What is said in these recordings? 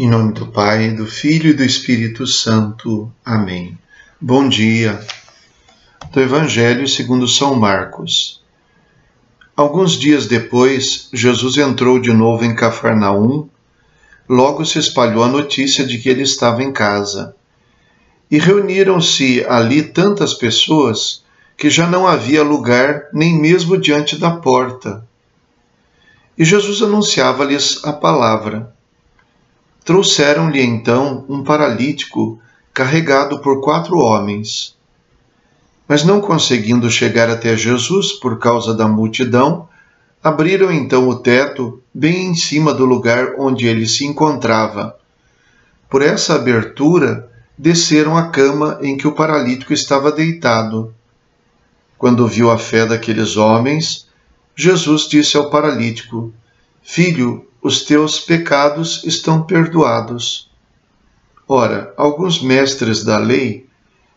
Em nome do Pai, do Filho e do Espírito Santo. Amém. Bom dia. Do Evangelho segundo São Marcos. Alguns dias depois, Jesus entrou de novo em Cafarnaum. Logo se espalhou a notícia de que ele estava em casa. E reuniram-se ali tantas pessoas que já não havia lugar nem mesmo diante da porta. E Jesus anunciava-lhes a palavra. Trouxeram-lhe então um paralítico carregado por 4 homens. Mas não conseguindo chegar até Jesus por causa da multidão, abriram então o teto bem em cima do lugar onde ele se encontrava. Por essa abertura, desceram a cama em que o paralítico estava deitado. Quando viu a fé daqueles homens, Jesus disse ao paralítico: Filho, os teus pecados estão perdoados. Ora, alguns mestres da lei,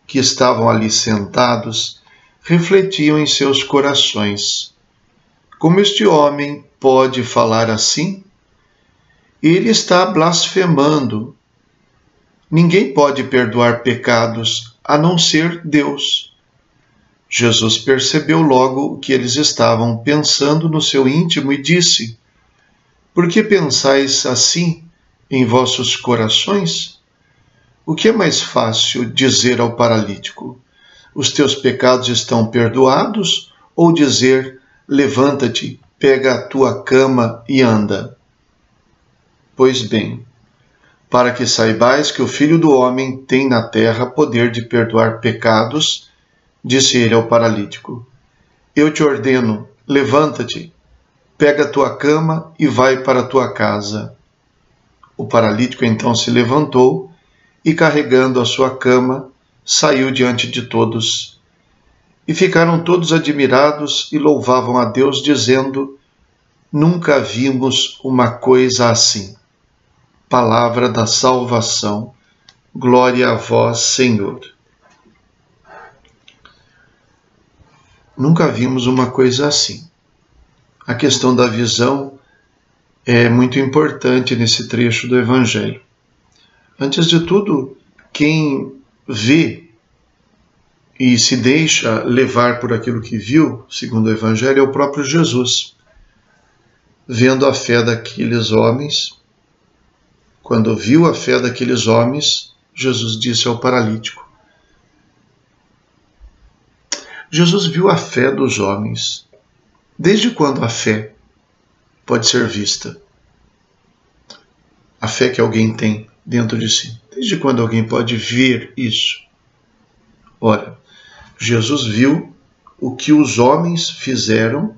que estavam ali sentados, refletiam em seus corações: como este homem pode falar assim? Ele está blasfemando. Ninguém pode perdoar pecados a não ser Deus. Jesus percebeu logo o que eles estavam pensando no seu íntimo e disse: Por que pensais assim em vossos corações? O que é mais fácil dizer ao paralítico: os teus pecados estão perdoados, ou dizer: levanta-te, pega a tua cama e anda? Pois bem, para que saibais que o Filho do Homem tem na terra poder de perdoar pecados, disse ele ao paralítico: eu te ordeno, levanta-te, pega a tua cama e vai para a tua casa. O paralítico então se levantou e, carregando a sua cama, saiu diante de todos. E ficaram todos admirados e louvavam a Deus, dizendo: Nunca vimos uma coisa assim. Palavra da salvação. Glória a vós, Senhor. Nunca vimos uma coisa assim. A questão da visão é muito importante nesse trecho do Evangelho. Antes de tudo, quem vê e se deixa levar por aquilo que viu, segundo o Evangelho, é o próprio Jesus. Vendo a fé daqueles homens, quando viu a fé daqueles homens, Jesus disse ao paralítico. Jesus viu a fé dos homens. Desde quando a fé pode ser vista? A fé que alguém tem dentro de si. Desde quando alguém pode ver isso? Ora, Jesus viu o que os homens fizeram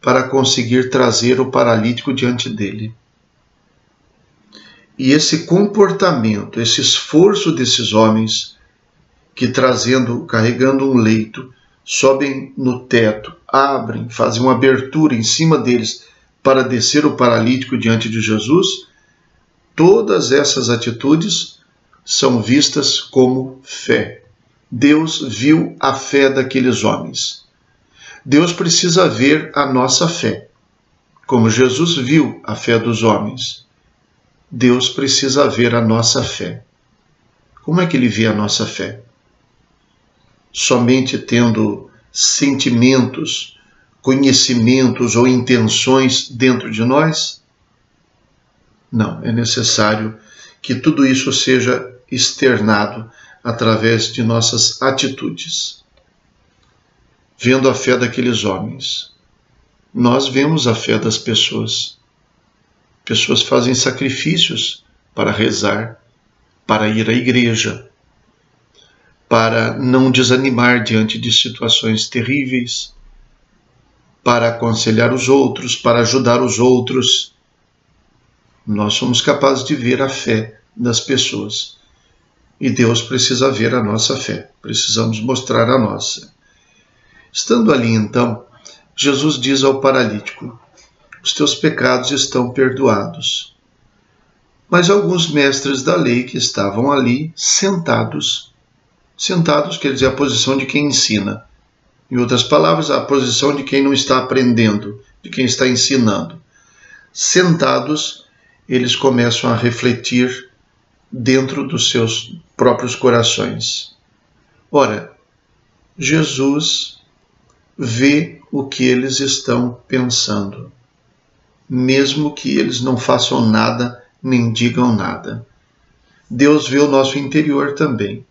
para conseguir trazer o paralítico diante dele. E esse comportamento, esse esforço desses homens que carregando um leito, sobem no teto, abrem, fazem uma abertura em cima deles para descer o paralítico diante de Jesus, todas essas atitudes são vistas como fé. Deus viu a fé daqueles homens. Deus precisa ver a nossa fé. Como Jesus viu a fé dos homens, Deus precisa ver a nossa fé. Como é que ele vê a nossa fé? Somente tendo sentimentos, conhecimentos ou intenções dentro de nós? Não, é necessário que tudo isso seja externado através de nossas atitudes. Vendo a fé daqueles homens, nós vemos a fé das pessoas. Pessoas fazem sacrifícios para rezar, para ir à igreja, para não desanimar diante de situações terríveis, para aconselhar os outros, para ajudar os outros. Nós somos capazes de ver a fé das pessoas. E Deus precisa ver a nossa fé. Precisamos mostrar a nossa. Estando ali, então, Jesus diz ao paralítico: os teus pecados estão perdoados. Mas alguns mestres da lei que estavam ali, sentados quer dizer a posição de quem ensina. Em outras palavras, a posição de quem não está aprendendo, de quem está ensinando. Sentados, eles começam a refletir dentro dos seus próprios corações. Ora, Jesus vê o que eles estão pensando, mesmo que eles não façam nada nem digam nada. Deus vê o nosso interior também.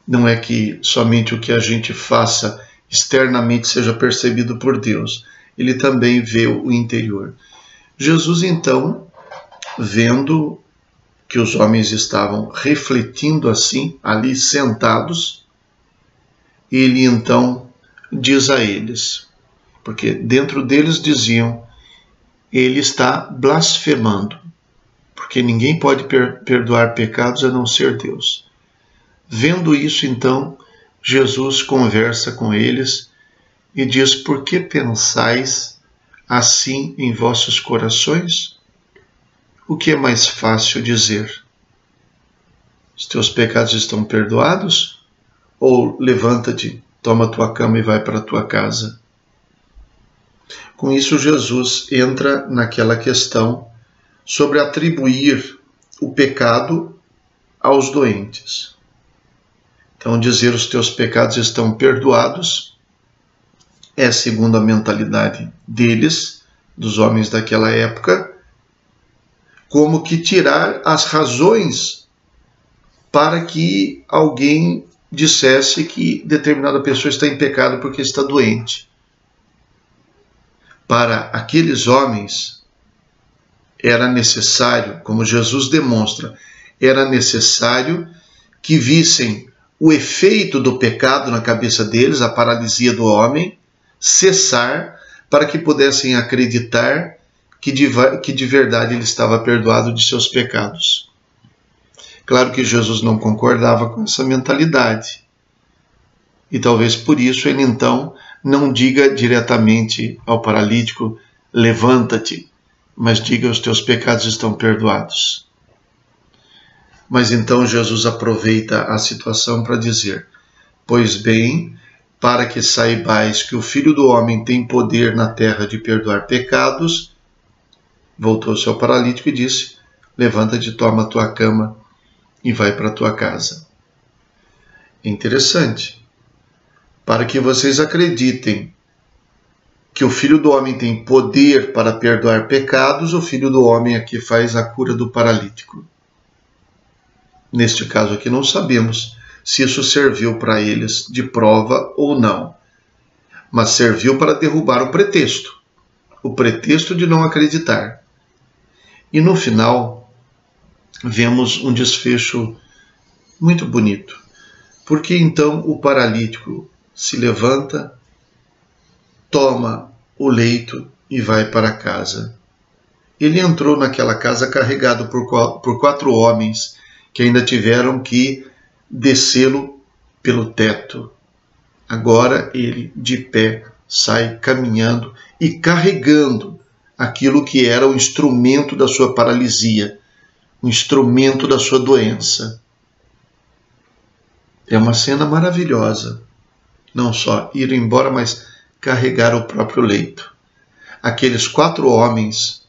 Não é que somente o que a gente faça externamente seja percebido por Deus. Ele também vê o interior. Jesus, então, vendo que os homens estavam refletindo assim, ali sentados, ele então diz a eles, porque dentro deles diziam, ele está blasfemando, porque ninguém pode perdoar pecados a não ser Deus. Vendo isso, então, Jesus conversa com eles e diz, por que pensais assim em vossos corações? O que é mais fácil dizer? Os teus pecados estão perdoados? Ou levanta-te, toma tua cama e vai para a tua casa? Com isso, Jesus entra naquela questão sobre atribuir o pecado aos doentes. Então, dizer os teus pecados estão perdoados é, segundo a mentalidade deles, dos homens daquela época, como que tirar as razões para que alguém dissesse que determinada pessoa está em pecado porque está doente. Para aqueles homens, era necessário, como Jesus demonstra, era necessário que vissem o efeito do pecado na cabeça deles, a paralisia do homem, cessar para que pudessem acreditar que de verdade ele estava perdoado de seus pecados. Claro que Jesus não concordava com essa mentalidade. E talvez por isso ele então não diga diretamente ao paralítico, levanta-te, mas diga, os teus pecados estão perdoados. Mas então Jesus aproveita a situação para dizer, pois bem, para que saibais que o Filho do Homem tem poder na terra de perdoar pecados, voltou-se ao paralítico e disse, levanta-te, toma a tua cama e vai para a tua casa. É interessante. Para que vocês acreditem que o Filho do Homem tem poder para perdoar pecados, o Filho do Homem aqui faz a cura do paralítico. Neste caso aqui não sabemos se isso serviu para eles de prova ou não, mas serviu para derrubar o pretexto de não acreditar. E no final, vemos um desfecho muito bonito, porque então o paralítico se levanta, toma o leito e vai para casa. Ele entrou naquela casa carregado por 4 homens que ainda tiveram que descê-lo pelo teto. Agora ele, de pé, sai caminhando e carregando aquilo que era o instrumento da sua paralisia, o instrumento da sua doença. É uma cena maravilhosa. Não só ir embora, mas carregar o próprio leito. Aqueles 4 homens,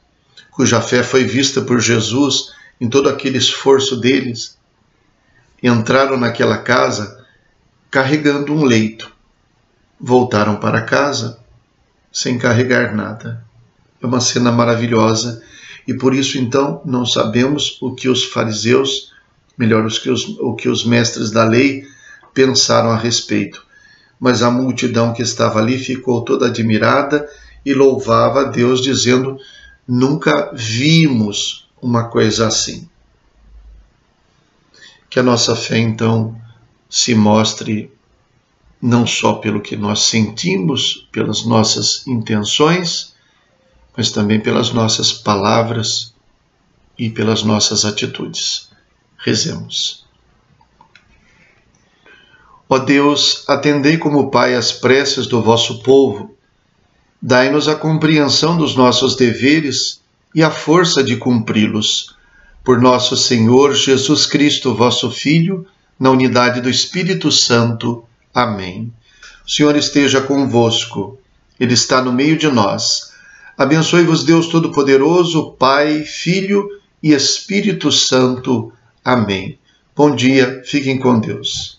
cuja fé foi vista por Jesus em todo aquele esforço deles, entraram naquela casa carregando um leito. Voltaram para casa sem carregar nada. É uma cena maravilhosa e por isso então não sabemos o que os fariseus, melhor, o que os mestres da lei pensaram a respeito. Mas a multidão que estava ali ficou toda admirada e louvava a Deus, dizendo, nunca vimos uma coisa assim. Que a nossa fé, então, se mostre não só pelo que nós sentimos, pelas nossas intenções, mas também pelas nossas palavras e pelas nossas atitudes. Rezemos. Ó Deus, atendei como Pai as preces do vosso povo, dai-nos a compreensão dos nossos deveres e a força de cumpri-los. Por nosso Senhor Jesus Cristo, vosso Filho, na unidade do Espírito Santo. Amém. O Senhor esteja convosco, Ele está no meio de nós. Abençoe-vos Deus Todo-Poderoso, Pai, Filho e Espírito Santo. Amém. Bom dia, fiquem com Deus.